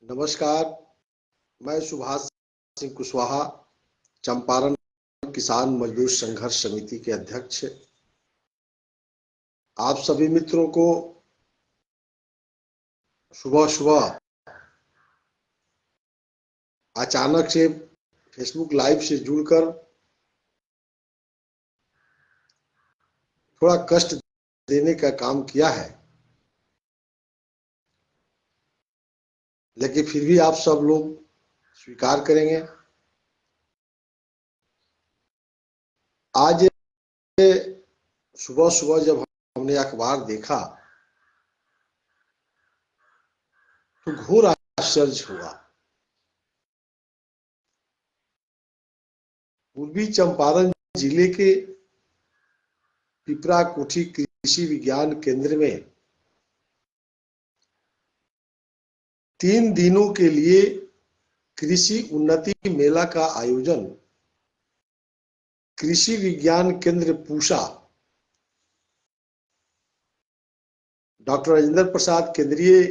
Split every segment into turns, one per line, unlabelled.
नमस्कार, मैं सुभाष सिंह कुशवाहा, चंपारण किसान मजदूर संघर्ष समिति के अध्यक्ष। आप सभी मित्रों को सुबह सुबह अचानक से फेसबुक लाइव से जुड़कर थोड़ा कष्ट देने का काम किया है, लेकिन फिर भी आप सब लोग स्वीकार करेंगे। आज सुबह सुबह जब हमने अखबार देखा तो घोर आश्चर्य हुआ। पूर्वी चंपारण जिले के पिपरा कोठी कृषि विज्ञान केंद्र में 3 दिनों के लिए कृषि उन्नति मेला का आयोजन कृषि विज्ञान केंद्र पूसा, डॉक्टर राजेंद्र प्रसाद केंद्रीय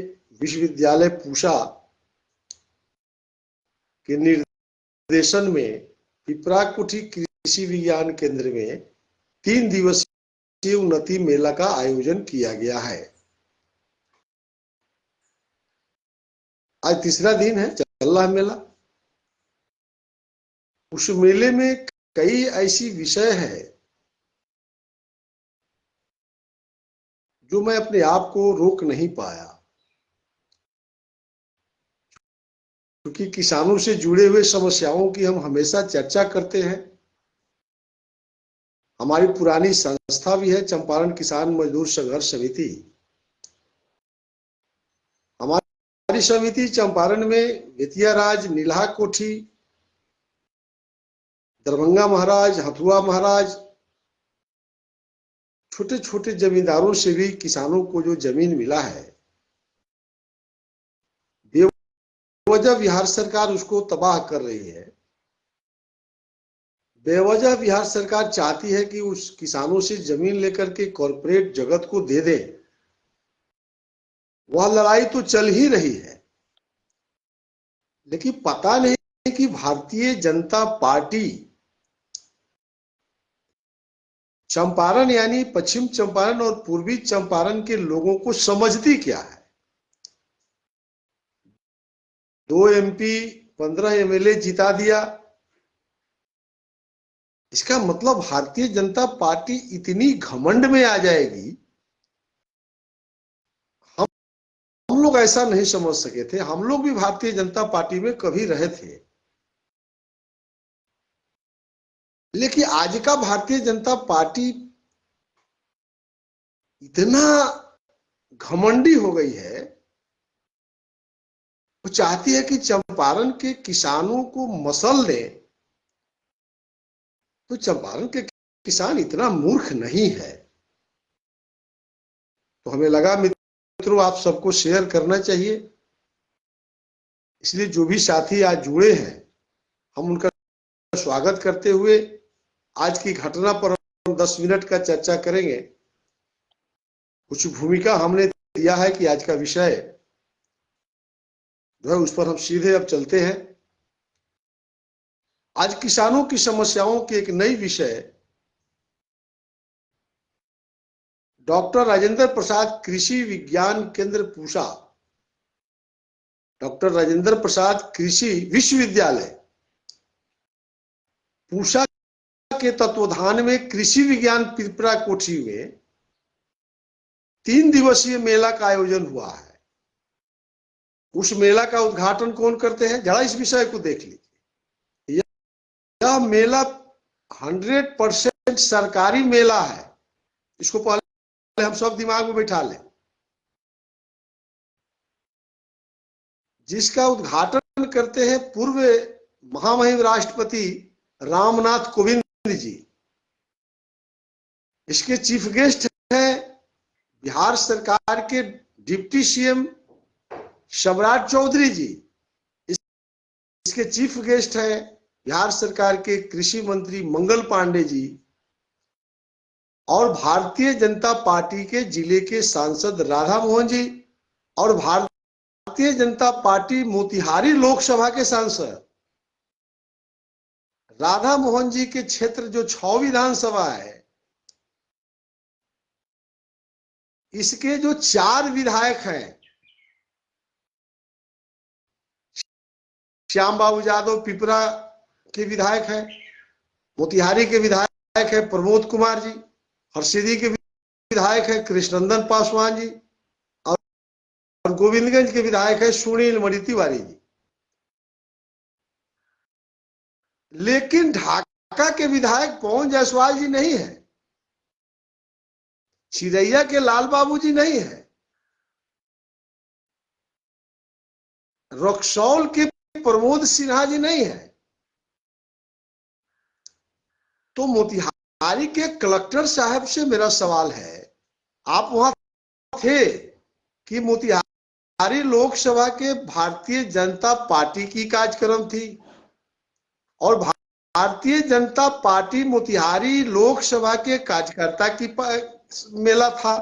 विश्वविद्यालय पूसा के निर्देशन में पिपरा कोठी कृषि विज्ञान केंद्र में 3 दिवसीय उन्नति मेला का आयोजन किया गया है। आज तीसरा दिन है, चल रहा मेला। उस मेले में कई ऐसी विषय है जो मैं अपने आप को रोक नहीं पाया, क्योंकि किसानों से जुड़े हुए समस्याओं की हम हमेशा चर्चा करते हैं। हमारी पुरानी संस्था भी है चंपारण किसान मजदूर संघर्ष समिति। हमारी समिति चंपारण में बेतिया राज, नीलहा कोठी, दरभंगा महाराज, हथुआ महाराज, छोटे छोटे जमींदारों से भी किसानों को जो जमीन मिला है, बेवजह बिहार सरकार उसको तबाह कर रही है। बेवजह बिहार सरकार चाहती है कि उस किसानों से जमीन लेकर के कॉरपोरेट जगत को दे दे। वह लड़ाई तो चल ही रही है, लेकिन पता नहीं कि भारतीय जनता पार्टी चंपारण यानी पश्चिम चंपारण और पूर्वी चंपारण के लोगों को समझती क्या है। 2 MP 15 MLA जिता दिया, इसका मतलब भारतीय जनता पार्टी इतनी घमंड में आ जाएगी। हम लोग ऐसा नहीं समझ सके थे। हम लोग भी भारतीय जनता पार्टी में कभी रहे थे, लेकिन आज का भारतीय जनता पार्टी इतना घमंडी हो गई है, वो चाहती है कि चंपारण के किसानों को मसल दे। तो चंपारण के किसान इतना मूर्ख नहीं है। तो हमें लगा मित्रों आप सबको शेयर करना चाहिए, इसलिए जो भी साथी आज जुड़े हैं हम उनका स्वागत करते हुए आज की घटना पर हम 10 मिनट का चर्चा करेंगे। कुछ भूमिका हमने दिया है कि आज का विषय जो है उस पर हम सीधे अब चलते हैं। आज किसानों की समस्याओं की एक नई विषय डॉक्टर राजेंद्र प्रसाद कृषि विज्ञान केंद्र पूसा, डॉक्टर राजेंद्र प्रसाद कृषि विश्वविद्यालय पूसा के तत्वाधान में कृषि विज्ञान पिपरा कोठी में 3 दिवसीय मेला का आयोजन हुआ है। उस मेला का उद्घाटन कौन करते हैं, जरा इस विषय को देख लीजिए। यह मेला 100% सरकारी मेला है, इसको पहले हम सब दिमाग में बैठा लें। जिसका उद्घाटन करते हैं पूर्व महामहिम राष्ट्रपति रामनाथ कोविंद जी। इसके चीफ गेस्ट हैं बिहार सरकार के डिप्टी CM सम्राट चौधरी जी। इसके चीफ गेस्ट हैं बिहार सरकार के कृषि मंत्री मंगल पांडे जी और भारतीय जनता पार्टी के जिले के सांसद राधा मोहन जी और भारतीय भारतीय जनता पार्टी मोतिहारी लोकसभा के सांसद राधा मोहन जी के क्षेत्र जो 6 विधानसभा है, इसके जो 4 विधायक हैं, श्याम बाबू यादव पिपरा के विधायक हैं, मोतिहारी के विधायक है प्रमोद कुमार जी, हरसिद्धि के विधायक है कृष्णनंदन पासवान जी, और गोविंदगंज के विधायक है सुनील मणि तिवारी जी। लेकिन ढाका के विधायक पवन जायसवाल जी नहीं है, चिरैया के लाल बाबू जी नहीं है, रक्सौल के प्रमोद सिन्हा जी नहीं है। तो मोतिहारी के कलेक्टर साहब से मेरा सवाल है, आप वहां थे कि मोतिहारी लोकसभा के भारतीय जनता पार्टी की कार्यक्रम थी और भारतीय जनता पार्टी मोतिहारी लोकसभा के कार्यकर्ता की मेला था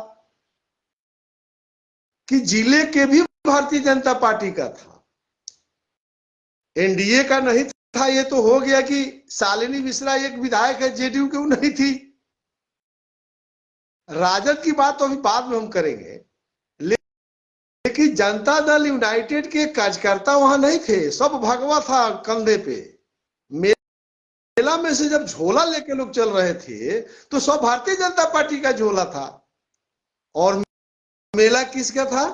कि जिले के भी भारतीय जनता पार्टी का था, एनडीए का नहीं था। ये तो हो गया कि शालिनी मिश्रा एक विधायक है जेडीयू के, वो नहीं थी। राजद की बात तो अभी बाद में हम करेंगे, लेकिन जनता दल यूनाइटेड के कार्यकर्ता वहां नहीं थे, सब भगवा था कंधे पे। मेला में से जब झोला लेके लोग चल रहे थे तो सब भारतीय जनता पार्टी का झोला था। और मेला किसका था?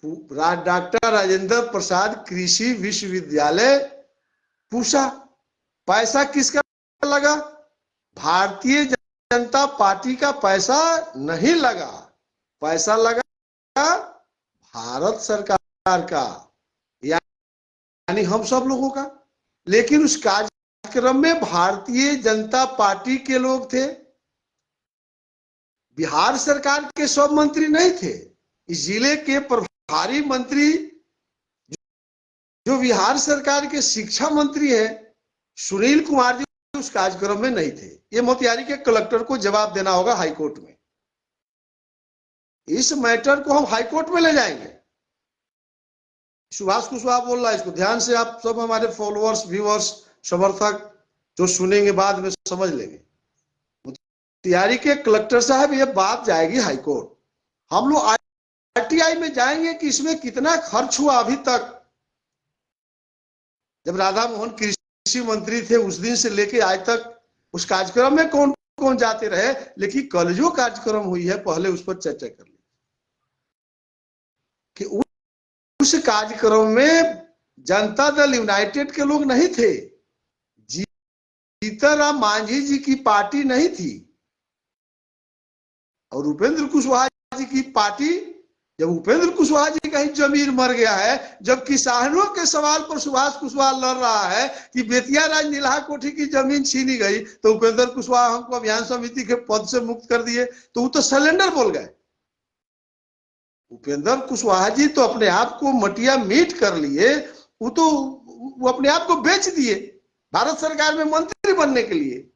डॉक्टर राजेंद्र प्रसाद कृषि विश्वविद्यालय पूसा। पैसा किसका लगा? भारतीय जनता पार्टी का पैसा नहीं लगा, पैसा लगा भारत सरकार का, यानी हम सब लोगों का। लेकिन उस कार्यक्रम में भारतीय जनता पार्टी के लोग थे, बिहार सरकार के सब मंत्री नहीं थे। इस जिले के प्रभारी मंत्री जो बिहार सरकार के शिक्षा मंत्री है सुनील कुमार जी, उस कार्यक्रम में नहीं थे। ये मोतिहारी के कलेक्टर को जवाब देना होगा हाईकोर्ट में। इस मैटर को हम हाईकोर्ट में ले जाएंगे। सुभाष कुशवाहा बोल रहा है, इसको ध्यान से आप सब हमारे फॉलोअर्स, व्यूअर्स, समर्थक जो सुनेंगे बाद में समझ लेंगे। मोतिहारी के कलेक्टर साहब, ये बात जाएगी हाईकोर्ट। हम लोग आरटीआई में जाएंगे कि इसमें कितना खर्च हुआ अभी तक। जब राधा मोहन कृषि मंत्री थे उस दिन से लेके आज तक उस कार्यक्रम में कौन कौन जाते रहे। लेकिन कल जो कार्यक्रम हुई है पहले उस पर चर्चा कर ली कि उस कार्यक्रम में जनता दल यूनाइटेड के लोग नहीं थे, जीतनराम मांझी जी की पार्टी नहीं थी और उपेंद्र कुशवाहा जी की पार्टी। जब उपेंद्र कुशवाहा जी का ही जमीर मर गया है, जब किसानों के सवाल पर सुभाष कुशवाहा लड़ रहा है कि बेतिया राज नीलहा कोठी की जमीन छीनी गई तो उपेंद्र कुशवाहा हमको अभियान समिति के पद से मुक्त कर दिए, तो वो तो सिलेंडर बोल गए। उपेंद्र कुशवाहा जी तो अपने आप को मटिया मीट कर लिए, वो अपने आप को बेच दिए भारत सरकार में मंत्री बनने के लिए।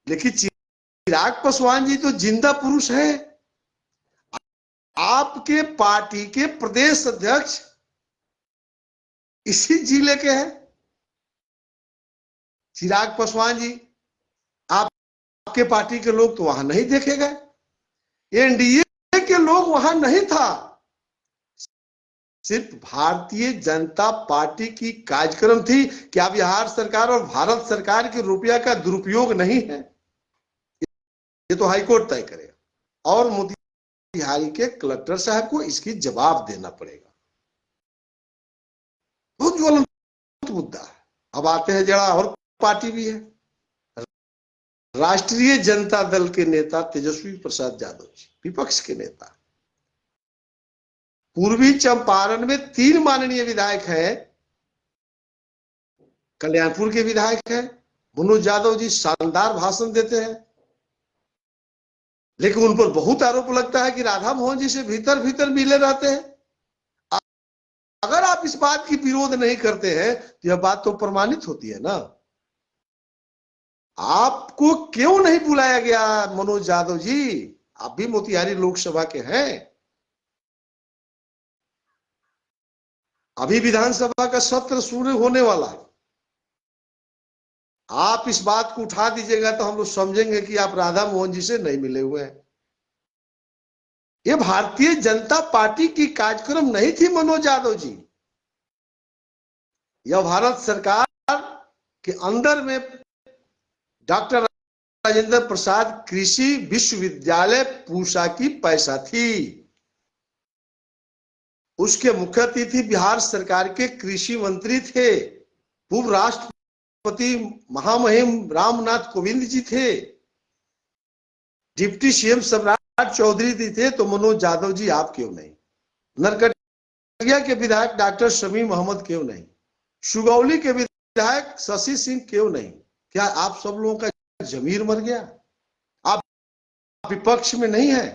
लेकिन चिराग पासवान जी तो जिंदा पुरुष है। आपके पार्टी के प्रदेश अध्यक्ष इसी जिले के हैं, चिराग पासवान जी। आपके पार्टी के लोग तो वहां नहीं देखे गए, एनडीए के लोग वहां नहीं था। सिर्फ भारतीय जनता पार्टी की कार्यक्रम थी। क्या बिहार सरकार और भारत सरकार के रुपया का दुरुपयोग नहीं है? ये तो हाईकोर्ट तय करेगा और मोतिहारी के कलेक्टर साहब को इसकी जवाब देना पड़ेगा। बहुत ज्वलंत मुद्दा है। अब आते हैं जरा और पार्टी भी है, राष्ट्रीय जनता दल के नेता तेजस्वी प्रसाद यादव जी, विपक्ष के नेता। पूर्वी चंपारण में 3 माननीय विधायक हैं, कल्याणपुर के विधायक हैं मनोज यादव जी, शानदार भाषण देते हैं, लेकिन उन पर बहुत आरोप लगता है कि राधा मोहन जी से भीतर भीतर मिले रहते हैं। अगर आप इस बात की विरोध नहीं करते हैं तो यह बात तो प्रमाणित होती है ना। आपको क्यों नहीं बुलाया गया मनोज यादव जी? आप भी मोतिहारी लोकसभा के हैं। अभी विधानसभा का सत्र शुरू होने वाला है। आप इस बात को उठा दीजिएगा तो हम लोग समझेंगे कि आप राधा मोहन जी से नहीं मिले हुए हैं। ये भारतीय जनता पार्टी की कार्यक्रम नहीं थी मनोज यादव जी। यह भारत सरकार के अंदर में डॉक्टर राजेंद्र प्रसाद कृषि विश्वविद्यालय पूसा की पैसा थी। उसके मुख्य अतिथि बिहार सरकार के कृषि मंत्री थे, पूर्व राष्ट्रपति महामहिम रामनाथ कोविंद जी थे, डिप्टी सीएम सम्राट चौधरी जी थे, तो मनोज यादव जी आप क्यों नहीं? नरकटिया के विधायक डॉक्टर शमीम अहमद क्यों नहीं? सुगौली के विधायक शशि सिंह क्यों नहीं? क्या आप सब लोगों का जमीर मर गया? आप विपक्ष में नहीं है?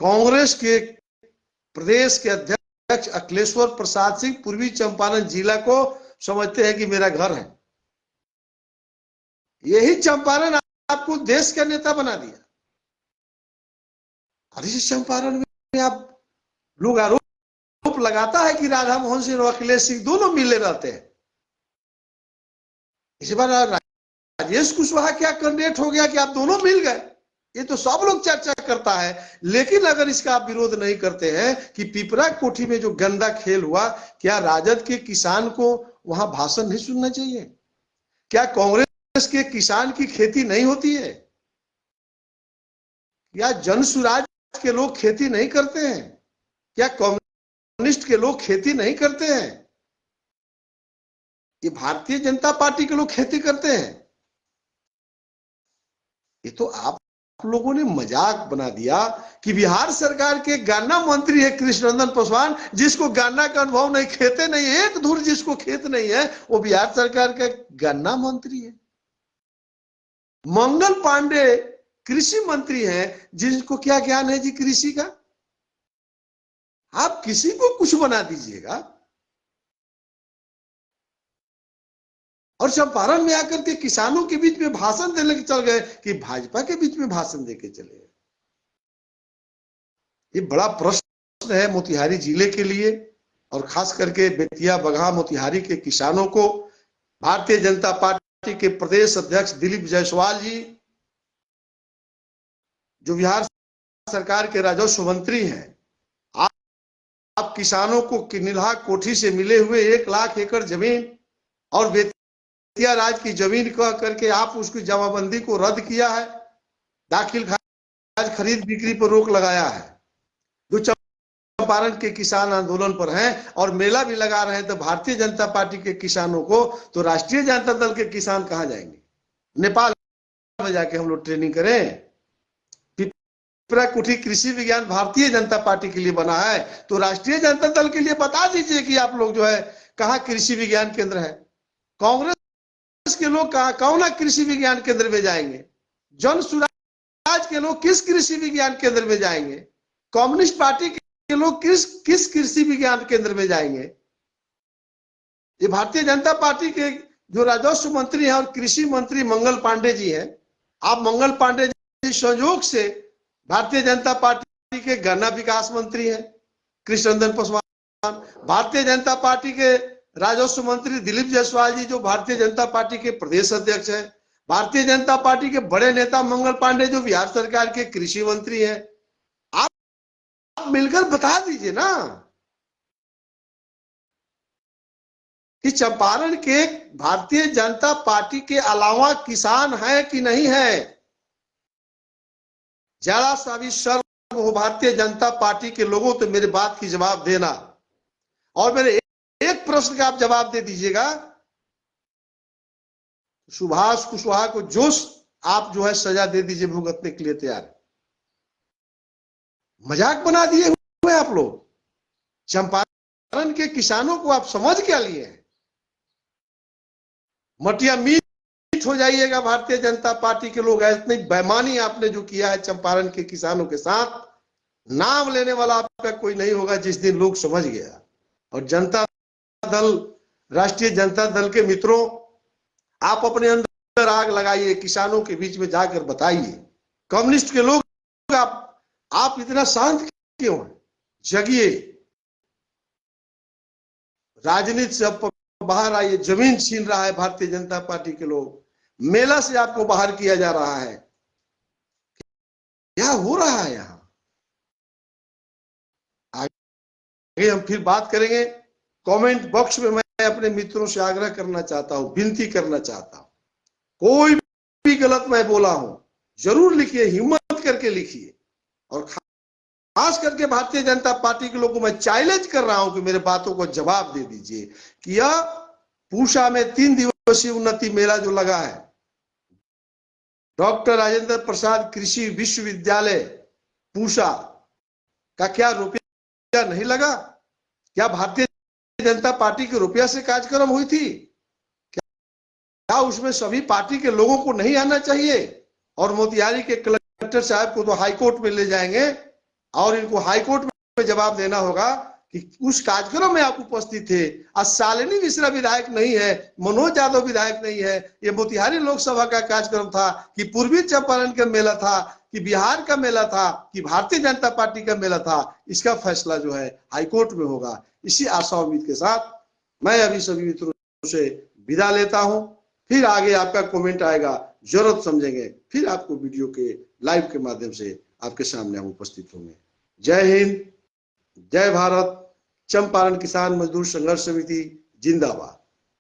कांग्रेस के प्रदेश के अध्यक्ष अखिलेश्वर प्रसाद सिंह पूर्वी चंपारण जिला को समझते हैं कि मेरा घर है। यही चंपारण आपको देश का नेता बना दिया। और इस चंपारण में आप लोग आरोप लगाता है कि राधा मोहन सिंह और अखिलेश सिंह दोनों मिले रहते हैं। इस बार राजेश कुशवाहा क्या कैंडिडेट हो गया कि आप दोनों मिल गए? ये तो सब लोग चर्चा करता है, लेकिन अगर इसका आप विरोध नहीं करते हैं कि पिपरा कोठी में जो गंदा खेल हुआ, क्या राजद के किसान को वहां भाषण नहीं सुनना चाहिए? क्या कांग्रेस के किसान की खेती नहीं होती है? क्या जन सुराज के लोग खेती नहीं करते हैं? क्या कम्युनिस्ट के लोग खेती नहीं करते हैं? ये भारतीय जनता पार्टी के लोग खेती करते हैं। ये तो आप लोगों ने मजाक बना दिया कि बिहार सरकार के गन्ना मंत्री है कृष्णनंदन पासवान, जिसको गन्ना का अनुभव नहीं, खेते नहीं, एक धूर जिसको खेत नहीं है, वो बिहार सरकार का गन्ना मंत्री है। मंगल पांडे कृषि मंत्री हैं, जिनको क्या ज्ञान है जी कृषि का? आप किसी को कुछ बना दीजिएगा और चंपारण में आकर के किसानों के बीच में भाषण देने के चल गए कि भाजपा के बीच में भाषण देके चले गए। ये बड़ा प्रश्न है मोतिहारी जिले के लिए और खास करके बेतिया बगहा मोतिहारी के किसानों को। भारतीय जनता पार्टी के प्रदेश अध्यक्ष दिलीप जायसवाल जी, जो बिहार सरकार के राजस्व मंत्री हैं, आप किसानों को निलहा कोठी से मिले हुए 1 लाख एकड़ जमीन और बेतिया राज की जमीन कह करके आप उसकी जमाबंदी को रद्द किया है, दाखिल खारिज खरीद बिक्री पर रोक लगाया है। जो चंपारण के किसान आंदोलन पर हैं और मेला भी लगा रहे हैं, तो भारतीय जनता पार्टी के किसानों को, तो राष्ट्रीय जनता दल के किसान कहां जाएंगे? नेपाल में जाके हम लोग ट्रेनिंग करें? पिपरा कोठी कृषि विज्ञान भारतीय जनता पार्टी के लिए बना है, तो राष्ट्रीय जनता दल के लिए बता दीजिए कि आप लोग जो है कहां कृषि विज्ञान केंद्र है। कांग्रेस के लोग कौन कृषि विज्ञान केंद्र में जाएंगे? जन सुराज के लोग किस कृषि विज्ञान केंद्र में जाएंगे? कम्युनिस्ट पार्टी के लोग किस कृषि विज्ञान केंद्र में जाएंगे? ये भारतीय जनता पार्टी के जो राजस्व मंत्री हैं और कृषि मंत्री मंगल पांडे जी हैं, आप मंगल पांडे जी संयोग से भारतीय जनता पार्टी के गन्ना विकास मंत्री हैं कृष्णनंदन पासवान, भारतीय जनता पार्टी के राजस्व मंत्री दिलीप जायसवाल जी जो भारतीय जनता पार्टी के प्रदेश अध्यक्ष हैं, भारतीय जनता पार्टी के बड़े नेता मंगल पांडे जो बिहार सरकार के कृषि मंत्री हैं, आप मिलकर बता दीजिए ना कि चंपारण के भारतीय जनता पार्टी के अलावा किसान है कि नहीं है? जरा सा भी शर्म हो भारतीय जनता पार्टी के लोगों, तो मेरे बात की जवाब देना। और मेरे एक प्रश्न का आप जवाब दे दीजिएगा, सुभाष कुशवाहा को जोश आप जो है सजा दे दीजिए, भुगतने के लिए तैयार। मजाक बना दिए हुए आप लोग। चंपारण के किसानों को आप समझ क्या लिए हैं? मटिया मीट हो जाइएगा भारतीय जनता पार्टी के लोग। इतनी बेईमानी आपने जो किया है चंपारण के किसानों के साथ, नाम लेने वाला आपका कोई नहीं होगा जिस दिन लोग समझ गया। और जनता दल, राष्ट्रीय जनता दल के मित्रों, आप अपने अंदर आग लगाइए, किसानों के बीच में जाकर बताइए। कम्युनिस्ट के लोग आप इतना शांत क्यों हैं? जगिए। राजनीति से अब बाहर आइए, जमीन छीन रहा है भारतीय जनता पार्टी के लोग, मेला से आपको बाहर किया जा रहा है। क्या हो रहा है यहां? आगे हम फिर बात करेंगे। कमेंट बॉक्स में मैं अपने मित्रों से आग्रह करना चाहता हूं, विनती करना चाहता हूं, कोई भी गलत मैं बोला हूं जरूर लिखिए, हिम्मत करके लिखिए। और खास करके भारतीय जनता पार्टी के लोगों को मैं चैलेंज कर रहा हूं कि मेरे बातों को जवाब दे दीजिए कि यह पूसा में 3 दिवसीय उन्नति मेला जो लगा है, डॉक्टर राजेंद्र प्रसाद कृषि विश्वविद्यालय पूसा का क्या रुपया नहीं लगा? क्या भारतीय जनता पार्टी के रुपया से कार्यक्रम हुई थी? क्या उसमें सभी पार्टी के लोगों को नहीं आना चाहिए? और मोतिहारी के कलेक्टर साहब को तो हाईकोर्ट में ले जाएंगे और इनको हाईकोर्ट में जवाब देना होगा कि उस कार्यक्रम में आप उपस्थित थे। आज शालिनी मिश्रा विधायक नहीं है, मनोज यादव विधायक नहीं है, ये मोतिहारी लोकसभा का कार्यक्रम था कि पूर्वी चंपारण का मेला था कि बिहार का मेला था कि भारतीय जनता पार्टी का मेला था? इसका फैसला जो है हाईकोर्ट में होगा। इसी आशा उम्मीद के साथ मैं अभी सभी मित्रों से विदा लेता हूं। फिर आगे आपका कमेंट आएगा, जरूरत समझेंगे, फिर आपको वीडियो के लाइव के माध्यम से आपके सामने हम उपस्थित होंगे। जय हिंद, जय भारत। चंपारण किसान मजदूर संघर्ष समिति जिंदाबाद।